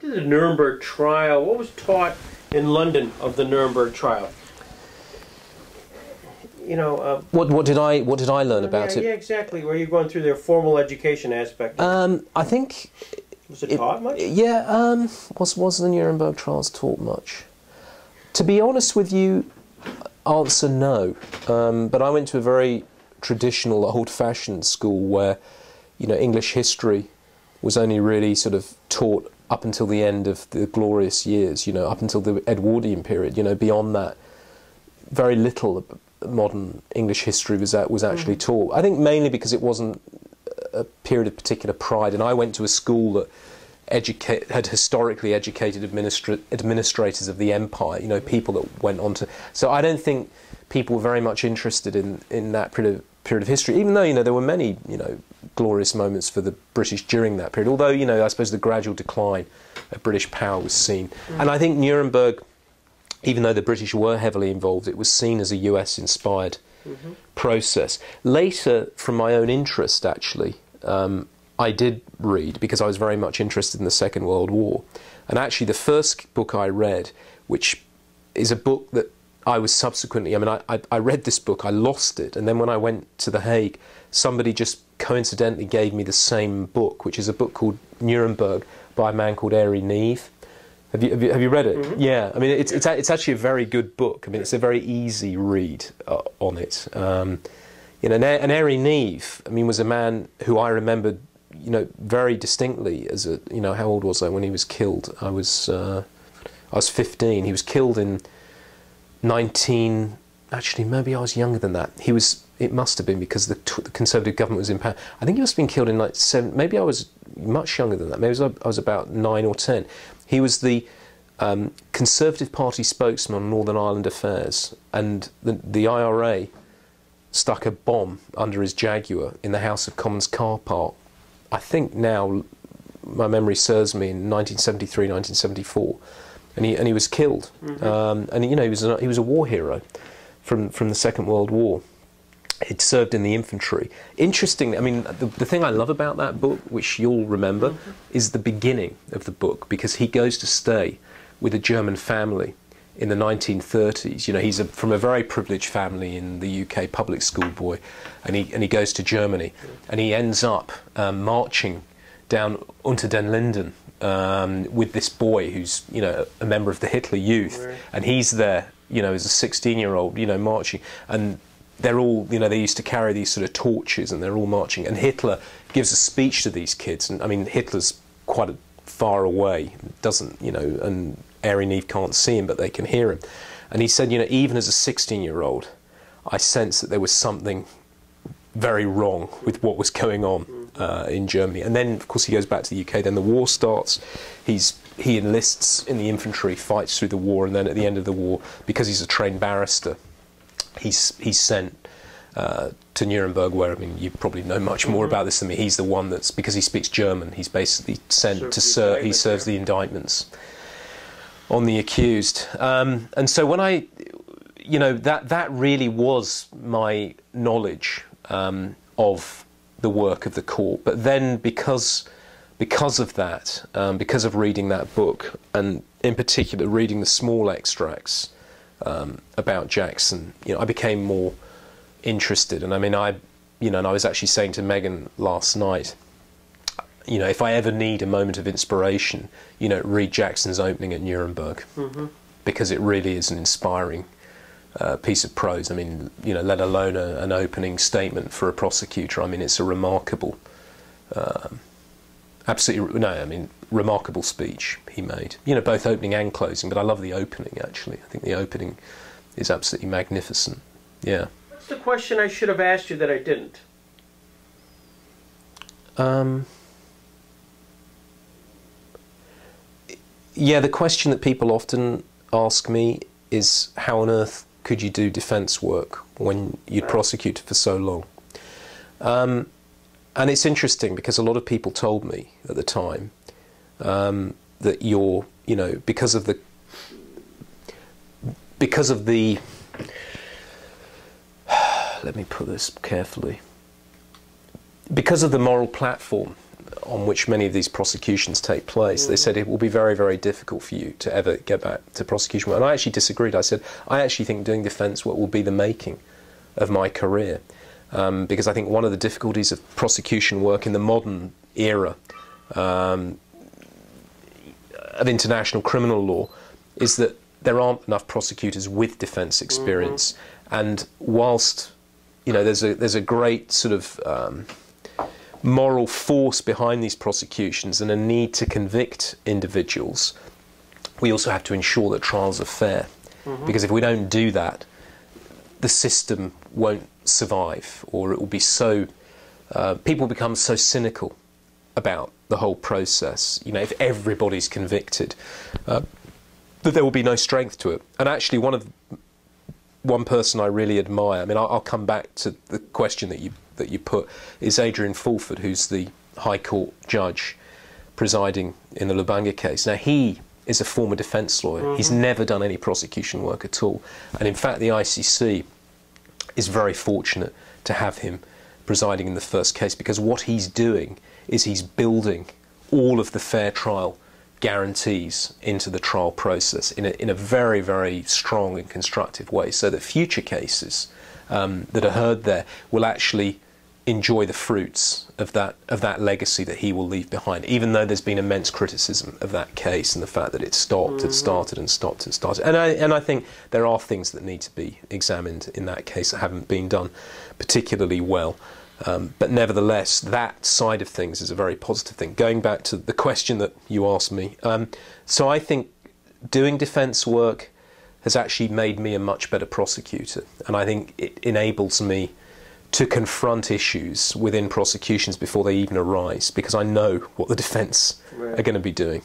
did the Nuremberg trial, what was taught in London of the Nuremberg trial? You know, what did I learn about it? Yeah, exactly. Were you going through their formal education aspect? I think. Was it taught much? Yeah. Was the Nuremberg trials taught much? To be honest with you, answer no. But I went to a very traditional, old-fashioned school where, you know, English history was only really sort of taught up until the end of the glorious years. You know, up until the Edwardian period. You know, beyond that, very little modern English history was actually taught. I think mainly because it wasn't a period of particular pride, and I went to a school that had historically educated administrators of the empire, you know, people that went on to... So I don't think people were very much interested in that period of history, even though, you know, there were many, you know, glorious moments for the British during that period, although, you know, I suppose the gradual decline of British power was seen. And I think Nuremberg, even though the British were heavily involved, it was seen as a US-inspired process. Later, from my own interest, actually, I did read, because I was very much interested in the Second World War. And actually, the first book I read, which is a book that I was subsequently... I mean, I read this book, I lost it, and then when I went to The Hague, somebody just coincidentally gave me the same book, which is a book called Nuremberg by a man called Harry Neve. Have you read it? Yeah, I mean, it's actually a very good book. I mean, it's a very easy read on it. You know, and Harry Neve, I mean, was a man who I remembered, you know, very distinctly as a, you know, how old was I when he was killed? I was 15. He was killed in 19... Actually, maybe I was younger than that. He was... It must have been because the Conservative government was in power. I think he must have been killed in like 7... Maybe I was much younger than that. Maybe I was about 9 or 10. He was the Conservative Party spokesman on Northern Ireland affairs, and the IRA stuck a bomb under his Jaguar in the House of Commons car park. I think now, my memory serves me, in 1973, 1974, and he was killed. And you know, he was a war hero from the Second World War. He'd served in the infantry. Interestingly, I mean, the thing I love about that book, which you'll remember, is the beginning of the book, because he goes to stay with a German family in the 1930s. You know, he's from a very privileged family in the UK, public school boy, and he goes to Germany, and he ends up marching down Unter den Linden with this boy who's, you know, a member of the Hitler Youth, and he's there, you know, as a 16-year-old, you know, marching, and they're all, you know, they used to carry these sort of torches, and they're all marching, and Hitler gives a speech to these kids, and I mean, Hitler's quite far away, doesn't, you know, and Harry Neve can't see him, but they can hear him, and he said, you know, even as a 16-year-old, I sensed that there was something very wrong with what was going on in Germany. And then, of course, he goes back to the UK, then the war starts, he enlists in the infantry, fights through the war, and then at the end of the war, because he's a trained barrister, he's sent to Nuremberg, where, I mean, you probably know much more about this than me. He's the one that's, because he speaks German, he's basically sent to serve, he serves the indictments on the accused. And so when I, you know, that really was my knowledge of the work of the court. But then because of that, because of reading that book, and in particular reading the small extracts about Jackson, you know, I became more interested. And I mean, and I was actually saying to Megan last night, you know, if I ever need a moment of inspiration, you know, read Jackson's opening at Nuremberg, because it really is an inspiring piece of prose. I mean, you know, let alone an opening statement for a prosecutor. I mean, it's a remarkable, remarkable speech he made. You know, both opening and closing, but I love the opening, actually. I think the opening is absolutely magnificent. Yeah. What's the question I should have asked you that I didn't? Yeah, the question that people often ask me is, how on earth could you do defence work when you'd prosecuted for so long? And it's interesting, because a lot of people told me at the time that you're, you know, because of the let me put this carefully, because of the moral platform on which many of these prosecutions take place. They said it will be very, very difficult for you to ever get back to prosecution work. And I actually disagreed. I said, I actually think doing defence work will be the making of my career. Because I think one of the difficulties of prosecution work in the modern era of international criminal law is that there aren't enough prosecutors with defence experience. And whilst, you know, there's a great sort of moral force behind these prosecutions and a need to convict individuals, we also have to ensure that trials are fair. Because if we don't do that, the system won't survive, or it will be so, people become so cynical about the whole process. You know, if everybody's convicted, that there will be no strength to it. And actually one person I really admire, I mean, I'll come back to the question that you put, is Adrian Fulford, who's the High Court judge presiding in the Lubanga case. Now, he is a former defence lawyer. He's never done any prosecution work at all. And in fact, the ICC is very fortunate to have him presiding in the first case, because what he's doing is he's building all of the fair trial guarantees into the trial process in a very, very strong and constructive way, so that future cases that are heard there will actually enjoy the fruits of that legacy that he will leave behind, even though there's been immense criticism of that case and the fact that it stopped, had started and stopped and started. And I think there are things that need to be examined in that case that haven't been done particularly well. But nevertheless, that side of things is a very positive thing. Going back to the question that you asked me, so I think doing defence work has actually made me a much better prosecutor, and I think it enables me to confront issues within prosecutions before they even arise, because I know what the defence are going to be doing,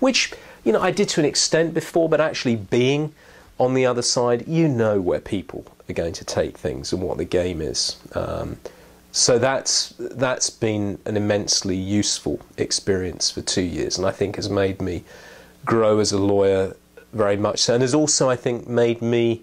which, you know, I did to an extent before, but actually being on the other side, you know where people are going to take things and what the game is. So that's been an immensely useful experience for 2 years, and I think has made me grow as a lawyer very much so, and has also, I think, made me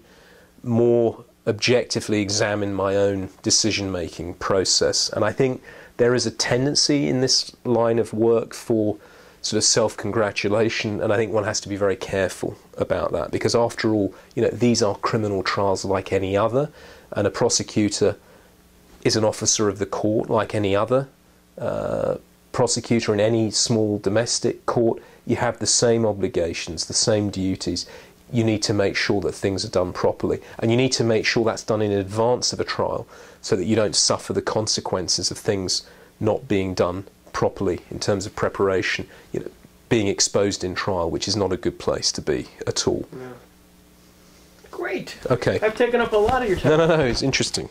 more objectively examine my own decision-making process. And I think there is a tendency in this line of work for sort of self-congratulation, and I think one has to be very careful about that, because after all, you know, these are criminal trials like any other, and a prosecutor is an officer of the court like any other prosecutor in any small domestic court. You have the same obligations, the same duties. You need to make sure that things are done properly, and you need to make sure that's done in advance of a trial, so that you don't suffer the consequences of things not being done properly in terms of preparation, you know, being exposed in trial, which is not a good place to be at all. Yeah. Great. Okay. I've taken up a lot of your time. No, it's interesting.